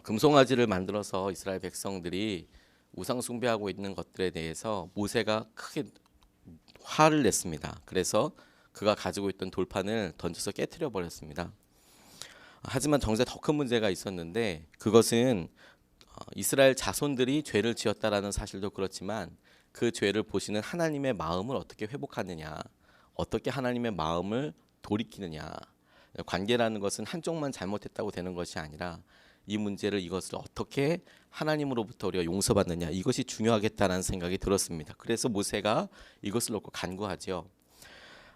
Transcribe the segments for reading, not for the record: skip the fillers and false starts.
금송아지를 만들어서 이스라엘 백성들이 우상 숭배하고 있는 것들에 대해서 모세가 크게 화를 냈습니다. 그래서 그가 가지고 있던 돌판을 던져서 깨트려 버렸습니다. 하지만 정작 더 큰 문제가 있었는데 그것은 이스라엘 자손들이 죄를 지었다라는 사실도 그렇지만 그 죄를 보시는 하나님의 마음을 어떻게 회복하느냐, 어떻게 하나님의 마음을 돌이키느냐. 관계라는 것은 한쪽만 잘못했다고 되는 것이 아니라 이 문제를 이것을 어떻게 하나님으로부터 우리가 용서받느냐, 이것이 중요하겠다는 생각이 들었습니다. 그래서 모세가 이것을 놓고 간구하지요.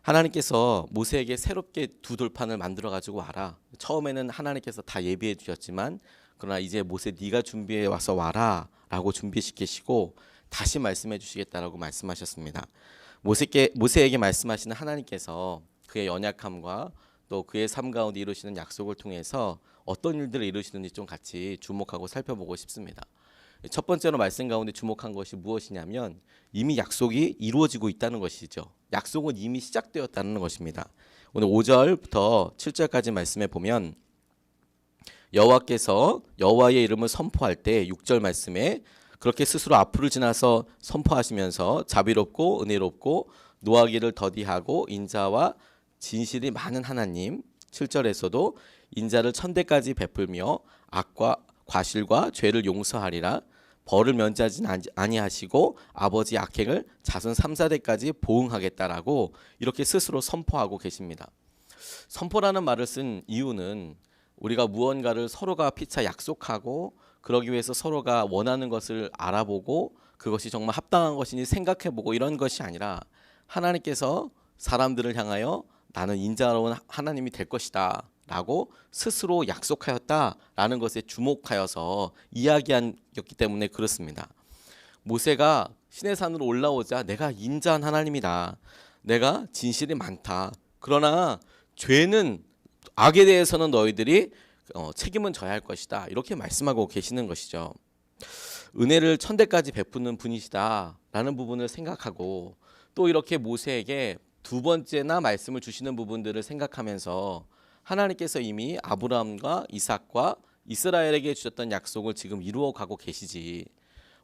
하나님께서 모세에게 새롭게 두 돌판을 만들어 가지고 와라. 처음에는 하나님께서 다 예비해 주셨지만 그러나 이제 모세 네가 준비해 와서 와라라고 준비시키시고 다시 말씀해 주시겠다라고 말씀하셨습니다. 모세에게 말씀하시는 하나님께서 그의 연약함과 또 그의 삶 가운데 이루시는 약속을 통해서 어떤 일들을 이루시는지 좀 같이 주목하고 살펴보고 싶습니다. 첫 번째로 말씀 가운데 주목한 것이 무엇이냐면 이미 약속이 이루어지고 있다는 것이죠. 약속은 이미 시작되었다는 것입니다. 오늘 5절부터 7절까지 말씀해 보면 여호와께서 여호와의 이름을 선포할 때 6절 말씀에 그렇게 스스로 앞으로 지나서 선포하시면서 자비롭고 은혜롭고 노하기를 더디하고 인자와 진실이 많은 하나님, 7절에서도 인자를 천대까지 베풀며 악과 과실과 죄를 용서하리라. 벌을 면제하지 아니하시고 아버지 악행을 자손 3, 4대까지 보응하겠다라고 이렇게 스스로 선포하고 계십니다. 선포라는 말을 쓴 이유는 우리가 무언가를 서로가 피차 약속하고 그러기 위해서 서로가 원하는 것을 알아보고 그것이 정말 합당한 것인지 생각해보고 이런 것이 아니라 하나님께서 사람들을 향하여 나는 인자로운 하나님이 될 것이다 라고 스스로 약속하였다라는 것에 주목하여서 이야기했기 때문에 그렇습니다. 모세가 시내산으로 올라오자 내가 인자한 하나님이다. 내가 진실이 많다. 그러나 죄는 악에 대해서는 너희들이 책임은 져야 할 것이다. 이렇게 말씀하고 계시는 것이죠. 은혜를 천대까지 베푸는 분이시다라는 부분을 생각하고 또 이렇게 모세에게 두 번째나 말씀을 주시는 부분들을 생각하면서 하나님께서 이미 아브라함과 이삭과 이스라엘에게 주셨던 약속을 지금 이루어가고 계시지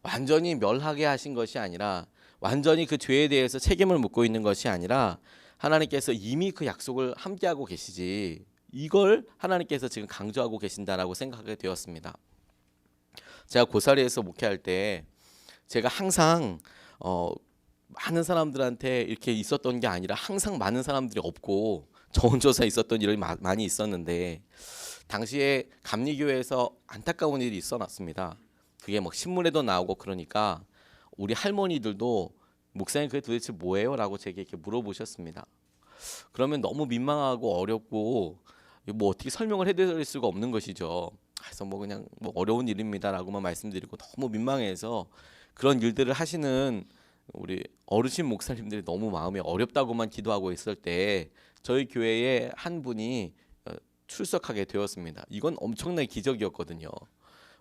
완전히 멸하게 하신 것이 아니라 완전히 그 죄에 대해서 책임을 묻고 있는 것이 아니라 하나님께서 이미 그 약속을 함께하고 계시지 이걸 하나님께서 지금 강조하고 계신다라고 생각하게 되었습니다. 제가 고사리에서 목회할 때 제가 항상 많은 사람들한테 이렇게 있었던 게 아니라 항상 많은 사람들이 없고 저 혼자서 있었던 일이 많이 있었는데 당시에 감리교회에서 안타까운 일이 있어났습니다. 그게 막 신문에도 나오고 그러니까 우리 할머니들도 목사님 그게 도대체 뭐예요? 라고 제게 이렇게 물어보셨습니다. 그러면 너무 민망하고 어렵고 뭐 어떻게 설명을 해드릴 수가 없는 것이죠. 그래서 뭐 그냥 뭐 어려운 일입니다라고만 말씀드리고 너무 민망해서 그런 일들을 하시는 우리 어르신 목사님들이 너무 마음이 어렵다고만 기도하고 있을 때 저희 교회에 한 분이 출석하게 되었습니다. 이건 엄청난 기적이었거든요.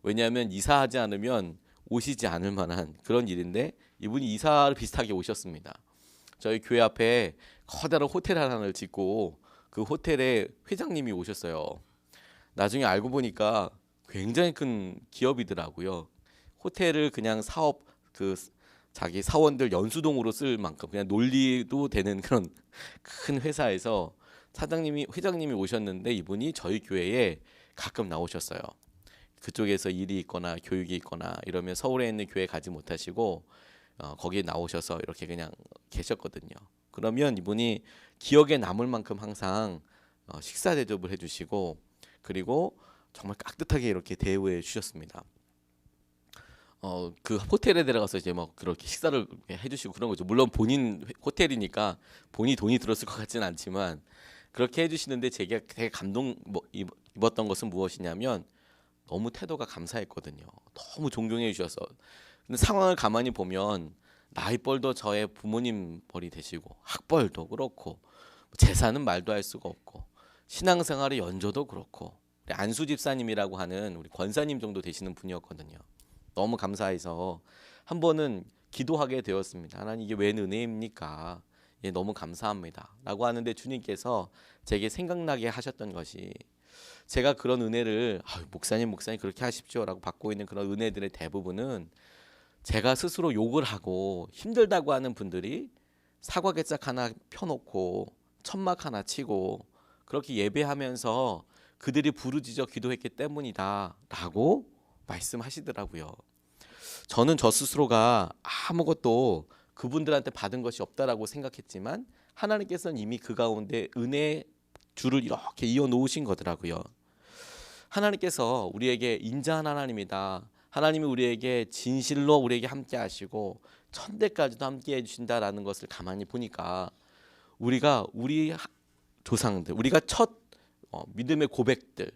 왜냐하면 이사하지 않으면 오시지 않을 만한 그런 일인데 이분이 이사를 비슷하게 오셨습니다. 저희 교회 앞에 커다란 호텔 하나를 짓고 그 호텔에 회장님이 오셨어요. 나중에 알고 보니까 굉장히 큰 기업이더라고요. 호텔을 그냥 사업 자기 사원들 연수동으로 쓸 만큼 그냥 놀리도 되는 그런 큰 회사에서 회장님이 오셨는데 이분이 저희 교회에 가끔 나오셨어요. 그쪽에서 일이 있거나 교육이 있거나 이러면 서울에 있는 교회 가지 못하시고 거기에 나오셔서 이렇게 그냥 계셨거든요. 그러면 이분이 기억에 남을 만큼 항상 식사 대접을 해주시고 그리고 정말 깍듯하게 이렇게 대우해 주셨습니다. 그 호텔에 들어가서 이제 막 그렇게 식사를 해주시고 그런 거죠. 물론 본인 호텔이니까 본인이 돈이 들었을 것 같지는 않지만 그렇게 해주시는데 제가 되게 입었던 것은 무엇이냐면 너무 태도가 감사했거든요. 너무 존경해 주셔서. 근데 상황을 가만히 보면 나이벌도 저의 부모님 벌이 되시고 학벌도 그렇고 재산은 말도 할 수가 없고 신앙생활의 연조도 그렇고 안수 집사님이라고 하는 우리 권사님 정도 되시는 분이었거든요. 너무 감사해서 한 번은 기도하게 되었습니다. 하나님 이게 웬 은혜입니까? 예, 너무 감사합니다. 라고 하는데 주님께서 제게 생각나게 하셨던 것이 제가 그런 은혜를 목사님 그렇게 하십시오라고 받고 있는 그런 은혜들의 대부분은 제가 스스로 욕을 하고 힘들다고 하는 분들이 사과 개짝 하나 펴놓고 천막 하나 치고 그렇게 예배하면서 그들이 부르짖어 기도했기 때문이다라고 말씀하시더라고요. 저는 저 스스로가 아무것도 그분들한테 받은 것이 없다라고 생각했지만 하나님께서는 이미 그 가운데 은혜의 줄을 이렇게 이어 놓으신 거더라고요. 하나님께서 우리에게 인자한 하나님이다. 하나님이 우리에게 진실로 우리에게 함께 하시고 천대까지도 함께 해주신다라는 것을 가만히 보니까 우리가 우리 조상들, 우리가 첫 믿음의 고백들,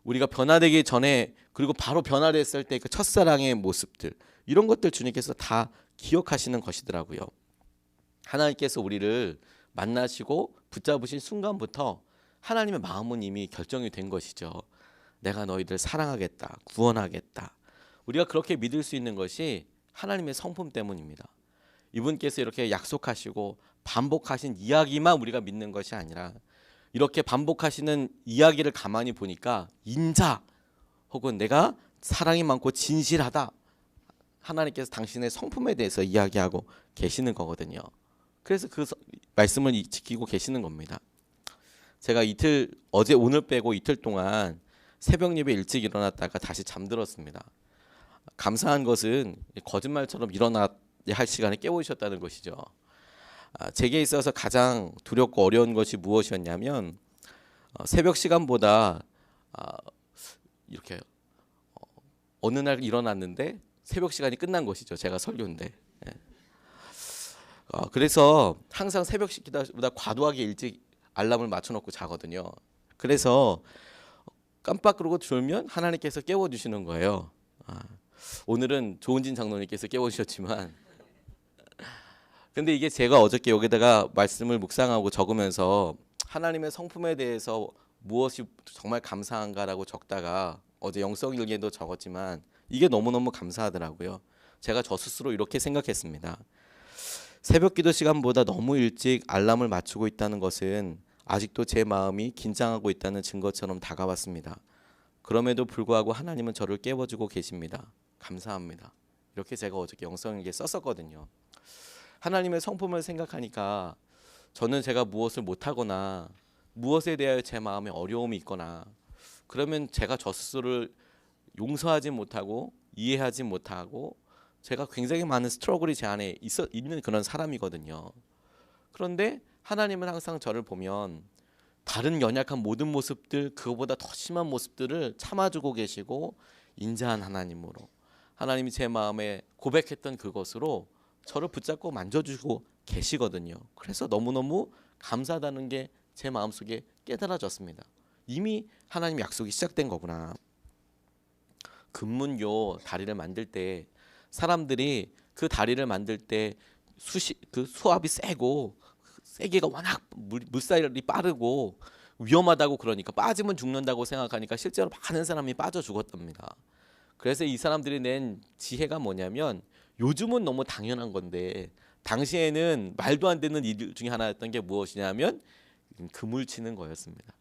우리가 변화되기 전에 그리고 바로 변화됐을 때 그 첫사랑의 모습들, 이런 것들 주님께서 다 기억하시는 것이더라고요. 하나님께서 우리를 만나시고 붙잡으신 순간부터 하나님의 마음은 이미 결정이 된 것이죠. 내가 너희들 사랑하겠다, 구원하겠다. 우리가 그렇게 믿을 수 있는 것이 하나님의 성품 때문입니다. 이분께서 이렇게 약속하시고 반복하신 이야기만 우리가 믿는 것이 아니라 이렇게 반복하시는 이야기를 가만히 보니까 인자 혹은 내가 사랑이 많고 진실하다, 하나님께서 당신의 성품에 대해서 이야기하고 계시는 거거든요. 그래서 그 말씀을 지키고 계시는 겁니다. 제가 어제 오늘 빼고 이틀 동안 새벽 예배 일찍 일어났다가 다시 잠들었습니다. 감사한 것은 거짓말처럼 일어나야 할 시간에 깨우셨다는 것이죠. 제게 있어서 가장 두렵고 어려운 것이 무엇이었냐면 새벽 시간보다 이렇게 어느 날 일어났는데 새벽 시간이 끝난 것이죠. 제가 설교인데. 그래서 항상 새벽 시기보다 과도하게 일찍 알람을 맞춰놓고 자거든요. 그래서 깜빡그러고 졸면 하나님께서 깨워주시는 거예요. 오늘은 조은진 장로님께서 깨워주셨지만 근데 이게 제가 어저께 여기다가 말씀을 묵상하고 적으면서 하나님의 성품에 대해서 무엇이 정말 감사한가라고 적다가 어제 영성일기에도 적었지만 이게 너무너무 감사하더라고요. 제가 저 스스로 이렇게 생각했습니다. 새벽 기도 시간보다 너무 일찍 알람을 맞추고 있다는 것은 아직도 제 마음이 긴장하고 있다는 증거처럼 다가왔습니다. 그럼에도 불구하고 하나님은 저를 깨워주고 계십니다. 감사합니다. 이렇게 제가 어저께 영성일기에 썼었거든요. 하나님의 성품을 생각하니까 저는 제가 무엇을 못하거나 무엇에 대하여 제 마음에 어려움이 있거나 그러면 제가 저 스스로를 용서하지 못하고 이해하지 못하고 제가 굉장히 많은 스트러글이 제 안에 있는 그런 사람이거든요. 그런데 하나님은 항상 저를 보면 다른 연약한 모든 모습들, 그거보다 더 심한 모습들을 참아주고 계시고 인자한 하나님으로 하나님이 제 마음에 고백했던 그것으로 저를 붙잡고 만져주고 계시거든요. 그래서 너무너무 감사하다는 게 제 마음속에 깨달아졌습니다. 이미 하나님 약속이 시작된 거구나. 금문교 다리를 만들 때 사람들이 그 다리를 만들 때 그 수압이 세고 세기가 워낙 물살이 빠르고 위험하다고 그러니까 빠지면 죽는다고 생각하니까 실제로 많은 사람이 빠져 죽었답니다. 그래서 이 사람들이 낸 지혜가 뭐냐면 요즘은 너무 당연한 건데 당시에는 말도 안 되는 일 중에 하나였던 게 무엇이냐면 그물 치는 거였습니다.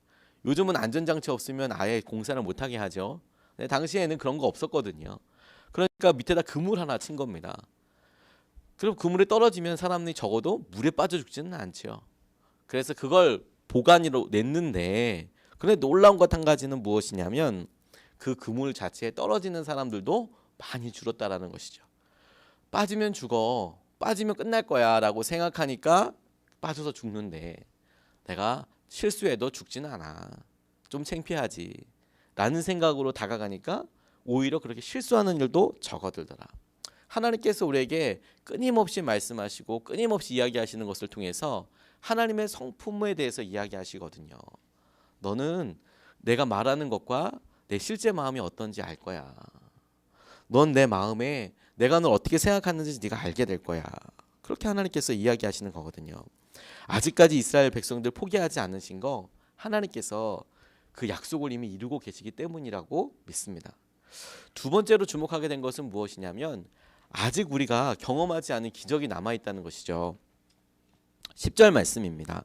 요즘은 안전장치 없으면 아예 공사를 못하게 하죠. 근데 당시에는 그런 거 없었거든요. 그러니까 밑에다 그물 하나 친 겁니다. 그럼 그물에 떨어지면 사람이 적어도 물에 빠져 죽지는 않죠. 그래서 그걸 보관으로 냈는데 그런데 놀라운 것 한 가지는 무엇이냐면 그 그물 자체에 떨어지는 사람들도 많이 줄었다라는 것이죠. 빠지면 죽어, 빠지면 끝날 거야 라고 생각하니까 빠져서 죽는데 내가 실수해도 죽지는 않아, 좀 창피하지 라는 생각으로 다가가니까 오히려 그렇게 실수하는 일도 적어들더라. 하나님께서 우리에게 끊임없이 말씀하시고 끊임없이 이야기하시는 것을 통해서 하나님의 성품에 대해서 이야기하시거든요. 너는 내가 말하는 것과 내 실제 마음이 어떤지 알 거야. 넌 내 마음에 내가 널 어떻게 생각하는지 네가 알게 될 거야. 그렇게 하나님께서 이야기하시는 거거든요. 아직까지 이스라엘 백성들 포기하지 않으신 거 하나님께서 그 약속을 이미 이루고 계시기 때문이라고 믿습니다. 두 번째로 주목하게 된 것은 무엇이냐면 아직 우리가 경험하지 않은 기적이 남아있다는 것이죠. 10절 말씀입니다.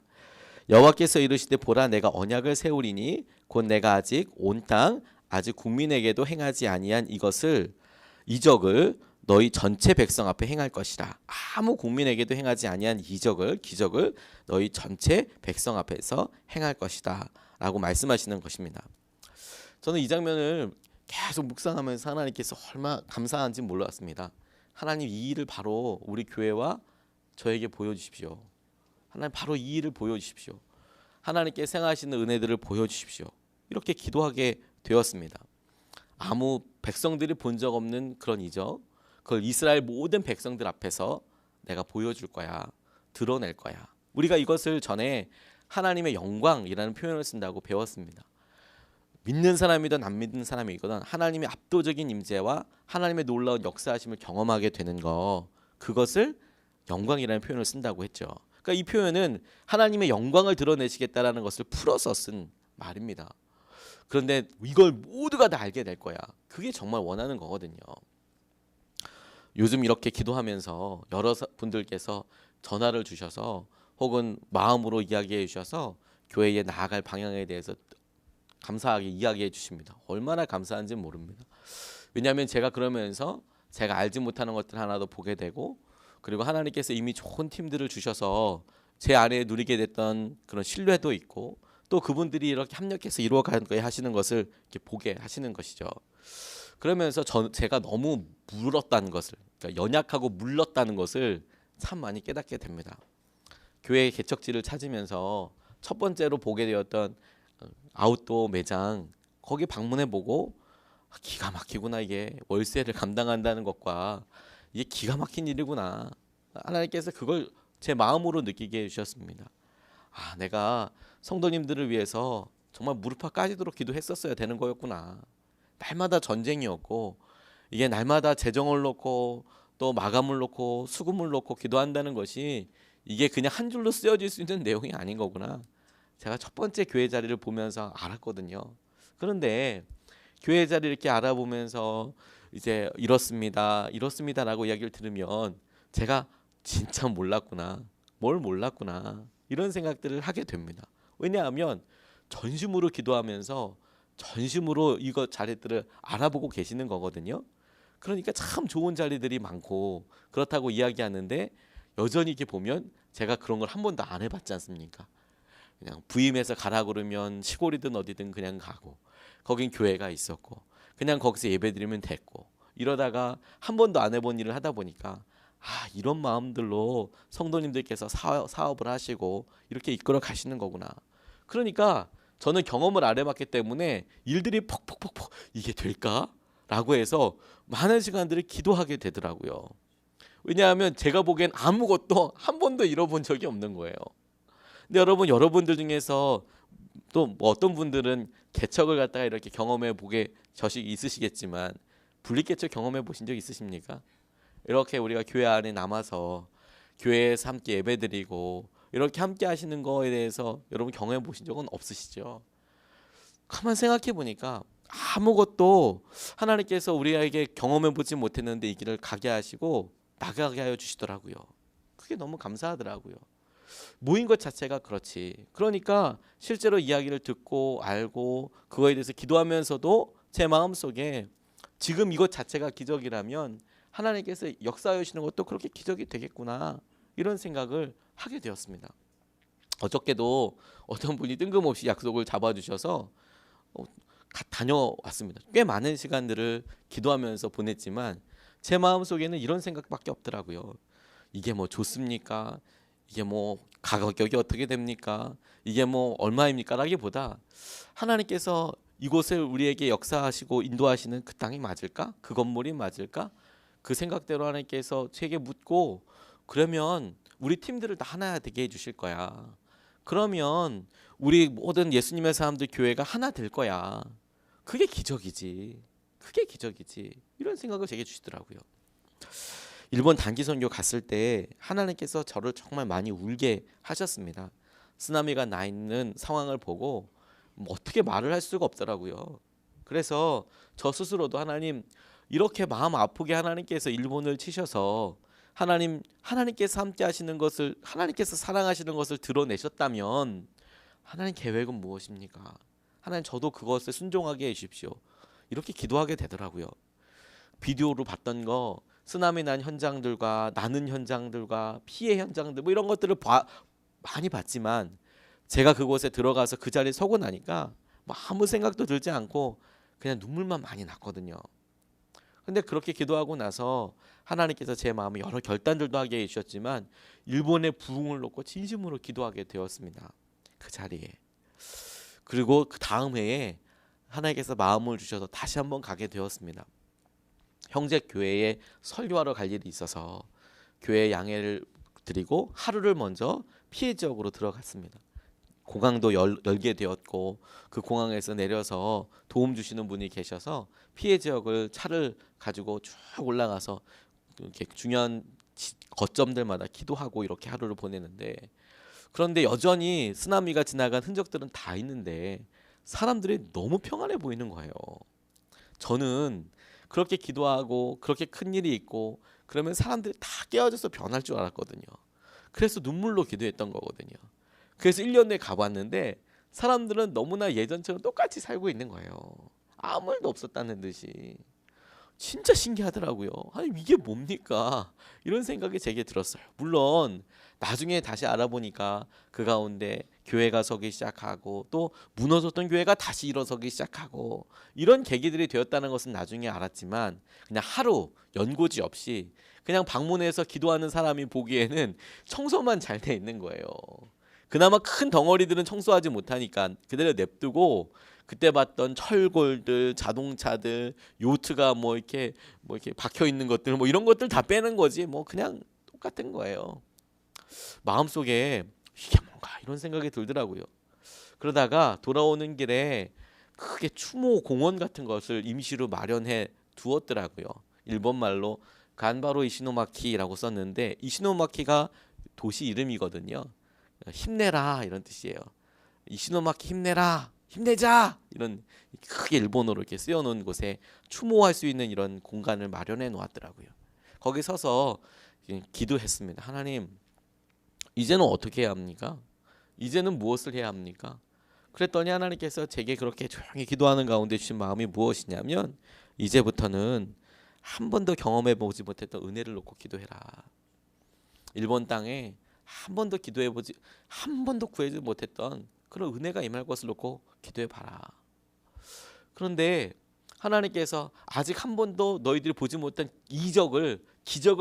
여호와께서 이르시되 보라 내가 언약을 세우리니 곧 내가 아직 온 땅 아직 국민에게도 행하지 아니한 이것을 이적을 너희 전체 백성 앞에 행할 것이라. 아무 국민에게도 행하지 아니한 기적을 너희 전체 백성 앞에서 행할 것이다 라고 말씀하시는 것입니다. 저는 이 장면을 계속 묵상하면서 하나님께서 얼마나 감사한지 몰랐습니다. 하나님 이 일을 바로 우리 교회와 저에게 보여주십시오. 하나님 바로 이 일을 보여주십시오. 하나님께 행하시는 은혜들을 보여주십시오. 이렇게 기도하게 되었습니다. 아무 백성들이 본 적 없는 그런 이적, 그걸 이스라엘 모든 백성들 앞에서 내가 보여줄 거야. 드러낼 거야. 우리가 이것을 전에 하나님의 영광이라는 표현을 쓴다고 배웠습니다. 믿는 사람이든 안 믿는 사람이거든 하나님의 압도적인 임재와 하나님의 놀라운 역사하심을 경험하게 되는 거, 그것을 영광이라는 표현을 쓴다고 했죠. 그러니까 이 표현은 하나님의 영광을 드러내시겠다라는 것을 풀어서 쓴 말입니다. 그런데 이걸 모두가 다 알게 될 거야. 그게 정말 원하는 거거든요. 요즘 이렇게 기도하면서 여러 분들께서 전화를 주셔서 혹은 마음으로 이야기해 주셔서 교회에 나아갈 방향에 대해서 감사하게 이야기해 주십니다. 얼마나 감사한지 모릅니다. 왜냐하면 제가 그러면서 제가 알지 못하는 것들 하나도 보게 되고, 그리고 하나님께서 이미 좋은 팀들을 주셔서 제 안에 누리게 됐던 그런 신뢰도 있고, 또 그분들이 이렇게 합력해서 이루어가게 하시는 것을 이렇게 보게 하시는 것이죠. 그러면서 제가 너무 물었다는 것을, 그러니까 연약하고 물렀다는 것을 참 많이 깨닫게 됩니다. 교회 개척지를 찾으면서 첫 번째로 보게 되었던 아웃도어 매장, 거기 방문해보고 기가 막히구나, 이게 월세를 감당한다는 것과 이게 기가 막힌 일이구나. 하나님께서 그걸 제 마음으로 느끼게 해주셨습니다. 내가 성도님들을 위해서 정말 무릎팍 까지도록 기도했었어야 되는 거였구나. 날마다 전쟁이었고, 이게 날마다 재정을 놓고 또 마감을 놓고 수금을 놓고 기도한다는 것이 이게 그냥 한 줄로 쓰여질 수 있는 내용이 아닌 거구나. 제가 첫 번째 교회 자리를 보면서 알았거든요. 그런데 교회 자리를 이렇게 알아보면서 이제 이렇습니다라고 이야기를 들으면 제가 진짜 몰랐구나, 뭘 몰랐구나, 이런 생각들을 하게 됩니다. 왜냐하면 전심으로 기도하면서 전심으로 이것 자리들을 알아보고 계시는 거거든요. 그러니까 참 좋은 자리들이 많고 그렇다고 이야기하는데, 여전히 이렇게 보면 제가 그런 걸 한 번도 안 해봤지 않습니까? 그냥 부임해서 가라 그러면 시골이든 어디든 그냥 가고, 거긴 교회가 있었고 그냥 거기서 예배드리면 됐고, 이러다가 한 번도 안 해본 일을 하다 보니까 이런 마음들로 성도님들께서 사업을 하시고 이렇게 이끌어 가시는 거구나. 그러니까 저는 경험을 안 해봤기 때문에 일들이 퍽퍽퍽퍽 이게 될까? 라고 해서 많은 시간들을 기도하게 되더라고요. 왜냐하면 제가 보기엔 아무것도 한 번도 잃어본 적이 없는 거예요. 근데 여러분들 중에서 또 뭐 어떤 분들은 개척을 갖다가 이렇게 경험해 보게 저식이 있으시겠지만, 분리개척 경험해 보신 적 있으십니까? 이렇게 우리가 교회 안에 남아서 교회에서 함께 예배드리고 이렇게 함께 하시는 거에 대해서 여러분 경험해 보신 적은 없으시죠? 가만 생각해 보니까 아무것도 하나님께서 우리에게 경험해 보지 못했는데 이 길을 가게 하시고 나가게 하여 주시더라고요. 그게 너무 감사하더라고요. 모인 것 자체가 그렇지. 그러니까 실제로 이야기를 듣고 알고 그거에 대해서 기도하면서도 제 마음속에 지금 이것 자체가 기적이라면 하나님께서 역사하여 주시는 것도 그렇게 기적이 되겠구나, 이런 생각을 하게 되었습니다. 어저께도 어떤 분이 뜬금없이 약속을 잡아주셔서 다녀왔습니다. 꽤 많은 시간들을 기도하면서 보냈지만 제 마음속에는 이런 생각밖에 없더라고요. 이게 뭐 좋습니까? 이게 뭐 가격이 어떻게 됩니까? 이게 뭐 얼마입니까? 라기보다 하나님께서 이곳을 우리에게 역사하시고 인도하시는 그 땅이 맞을까? 그 건물이 맞을까? 그 생각대로 하나님께서 제게 묻고, 그러면 우리 팀들을 다 하나 되게 해주실 거야. 그러면 우리 모든 예수님의 사람들 교회가 하나 될 거야. 그게 기적이지. 그게 기적이지. 이런 생각을 제게 주시더라고요. 일본 단기 선교 갔을 때 하나님께서 저를 정말 많이 울게 하셨습니다. 쓰나미가 나 있는 상황을 보고 어떻게 말을 할 수가 없더라고요. 그래서 저 스스로도 하나님, 이렇게 마음 아프게 하나님께서 일본을 치셔서 하나님께서 함께 하시는 것을, 하나님께서 사랑하시는 것을 드러내셨다면 하나님 계획은 무엇입니까? 하나님 저도 그것에 순종하게 해주십시오. 이렇게 기도하게 되더라고요. 비디오로 봤던 거 쓰나미 난 현장들과 나는 현장들과 피해 현장들 뭐 이런 것들을 많이 봤지만 제가 그곳에 들어가서 그 자리에 서고 나니까 뭐 아무 생각도 들지 않고 그냥 눈물만 많이 났거든요. 근데 그렇게 기도하고 나서 하나님께서 제 마음에 여러 결단들도 하게 해주셨지만 일본의 부흥을 놓고 진심으로 기도하게 되었습니다. 그 자리에. 그리고 그 다음 해에 하나님께서 마음을 주셔서 다시 한번 가게 되었습니다. 형제 교회에 설교하러 갈 일이 있어서 교회 양해를 드리고 하루를 먼저 피해 지역으로 들어갔습니다. 공항도 열게 되었고 그 공항에서 내려서 도움 주시는 분이 계셔서 피해 지역을 차를 가지고 쭉 올라가서 이렇게 중요한 거점들마다 기도하고 이렇게 하루를 보내는데, 그런데 여전히 쓰나미가 지나간 흔적들은 다 있는데 사람들이 너무 평안해 보이는 거예요. 저는 그렇게 기도하고 그렇게 큰 일이 있고 그러면 사람들이 다 깨어져서 변할 줄 알았거든요. 그래서 눈물로 기도했던 거거든요. 그래서 1년 내에 가봤는데 사람들은 너무나 예전처럼 똑같이 살고 있는 거예요. 아무 일도 없었다는 듯이. 진짜 신기하더라고요. 아니 이게 뭡니까? 이런 생각이 제게 들었어요. 물론 나중에 다시 알아보니까 그 가운데 교회가 서기 시작하고 또 무너졌던 교회가 다시 일어서기 시작하고 이런 계기들이 되었다는 것은 나중에 알았지만 그냥 하루 연고지 없이 그냥 방문해서 기도하는 사람이 보기에는 청소만 잘 돼 있는 거예요. 그나마 큰 덩어리들은 청소하지 못하니까 그대로 냅두고 그때 봤던 철골들, 자동차들, 요트가 뭐 이렇게 박혀 있는 것들 뭐 이런 것들 다 빼는 거지 뭐 그냥 똑같은 거예요. 마음속에 이게 뭔가 이런 생각이 들더라고요. 그러다가 돌아오는 길에 크게 추모 공원 같은 것을 임시로 마련해 두었더라고요. 일본 말로 간바로 이시노마키라고 썼는데 이시노마키가 도시 이름이거든요. 힘내라 이런 뜻이에요. 이시노마키 힘내라, 힘내자 이런 크게 일본어로 이렇게 쓰여놓은 곳에 추모할 수 있는 이런 공간을 마련해 놓았더라고요. 거기 서서 기도했습니다. 하나님, 이제는 어떻게 해야 합니까? 이제는 무엇을 해야 합니까? 그랬더니 하나님께서 제게 그렇게 조용히 기도하는 가운데 주신 마음이 무엇이냐면 이제부터는 한 번도 경험해 보지 못했던 은혜를 놓고 기도해라. 일본 땅에 한 번도 한 번도 구해지 못했던 그런 은혜가 임할 것을 놓고 기도해 봐라. 그런데 하나님께서 아직 한 번도 너희들이 보지 못한 기적을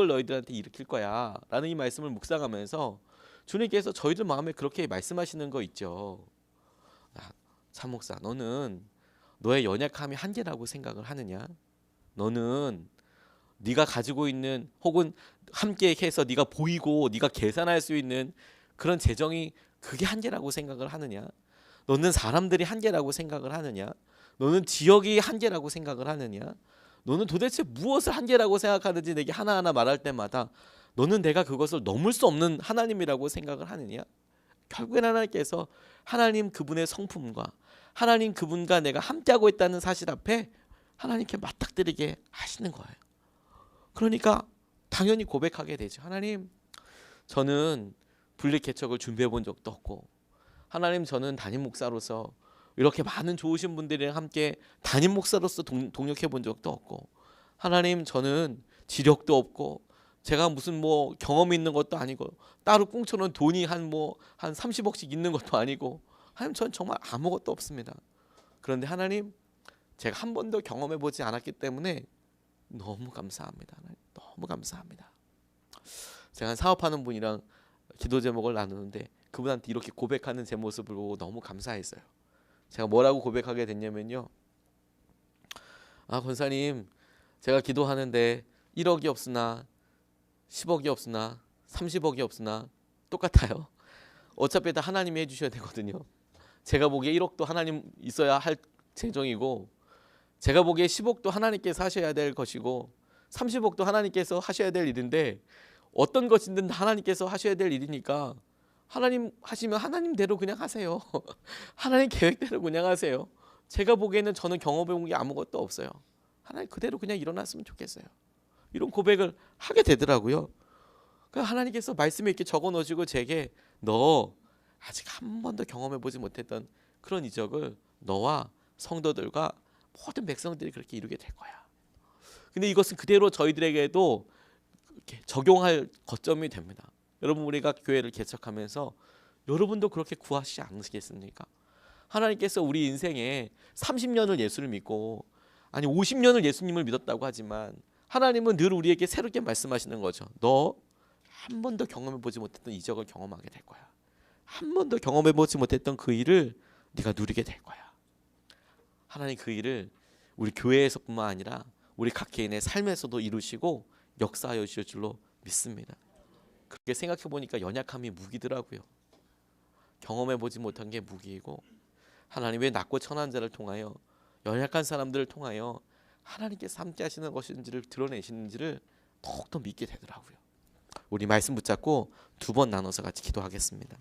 너희들한테 일으킬 거야 라는 이 말씀을 묵상하면서 주님께서 저희들 마음에 그렇게 말씀하시는 거 있죠. 참 목사, 너는 너의 연약함이 한계라고 생각을 하느냐? 너는 네가 가지고 있는 혹은 함께 해서 네가 보이고 네가 계산할 수 있는 그런 재정이 그게 한계라고 생각을 하느냐? 너는 사람들이 한계라고 생각을 하느냐? 너는 지역이 한계라고 생각을 하느냐? 너는 도대체 무엇을 한계라고 생각하는지 내게 하나하나 말할 때마다 너는 내가 그것을 넘을 수 없는 하나님이라고 생각을 하느냐? 결국엔 하나님께서 하나님 그분의 성품과 하나님 그분과 내가 함께하고 있다는 사실 앞에 하나님께 맞닥뜨리게 하시는 거예요. 그러니까 당연히 고백하게 되죠. 하나님, 저는 분리 개척을 준비해 본 적도 없고 하나님, 저는 담임 목사로서 이렇게 많은 좋으신 분들이랑 함께 담임 목사로서 동역해 본 적도 없고 하나님, 저는 지력도 없고 제가 무슨 뭐 경험이 있는 것도 아니고 따로 꿍쳐놓은 돈이 한 30억씩 있는 것도 아니고 하나님, 전 정말 아무것도 없습니다. 그런데 하나님, 제가 한 번도 경험해 보지 않았기 때문에 너무 감사합니다. 하나님, 너무 감사합니다. 제가 사업하는 분이랑 기도 제목을 나누는데 그분한테 이렇게 고백하는 제 모습을 보고 너무 감사했어요. 제가 뭐라고 고백하게 됐냐면요, 권사님, 제가 기도하는데 1억이 없으나 10억이 없으나 30억이 없으나 똑같아요. 어차피 다 하나님이 해주셔야 되거든요. 제가 보기에 1억도 하나님 있어야 할 재정이고 제가 보기에 10억도 하나님께서 하셔야 될 것이고 30억도 하나님께서 하셔야 될 일인데 어떤 것이든 하나님께서 하셔야 될 일이니까 하나님 하시면 하나님대로 그냥 하세요. 하나님 계획대로 그냥 하세요. 제가 보기에는 저는 경험해 본 게 아무것도 없어요. 하나님 그대로 그냥 일어났으면 좋겠어요. 이런 고백을 하게 되더라고요. 그러니까 하나님께서 말씀에 이렇게 적어 놓으시고 제게 너 아직 한 번도 경험해 보지 못했던 그런 이적을 너와 성도들과 모든 백성들이 그렇게 이루게 될 거야. 근데 이것은 그대로 저희들에게도 이렇게 적용할 거점이 됩니다. 여러분, 우리가 교회를 개척하면서 여러분도 그렇게 구하시지 않으시겠습니까? 하나님께서 우리 인생에 30년을 예수를 믿고, 아니 50년을 예수님을 믿었다고 하지만 하나님은 늘 우리에게 새롭게 말씀하시는 거죠. 너 한 번도 경험해 보지 못했던 이적을 경험하게 될 거야. 한 번도 경험해 보지 못했던 그 일을 네가 누리게 될 거야. 하나님 그 일을 우리 교회에서뿐만 아니라 우리 각 개인의 삶에서도 이루시고 역사하여 주실 줄로 믿습니다. 그렇게 생각해 보니까 연약함이 무기더라고요. 경험해 보지 못한 게 무기이고, 하나님 왜 낮고 천한 자를 통하여, 연약한 사람들을 통하여 하나님께서 함께 하시는 것인지를 드러내시는지를 더욱더 믿게 되더라고요. 우리 말씀 붙잡고 두 번 나눠서 같이 기도하겠습니다.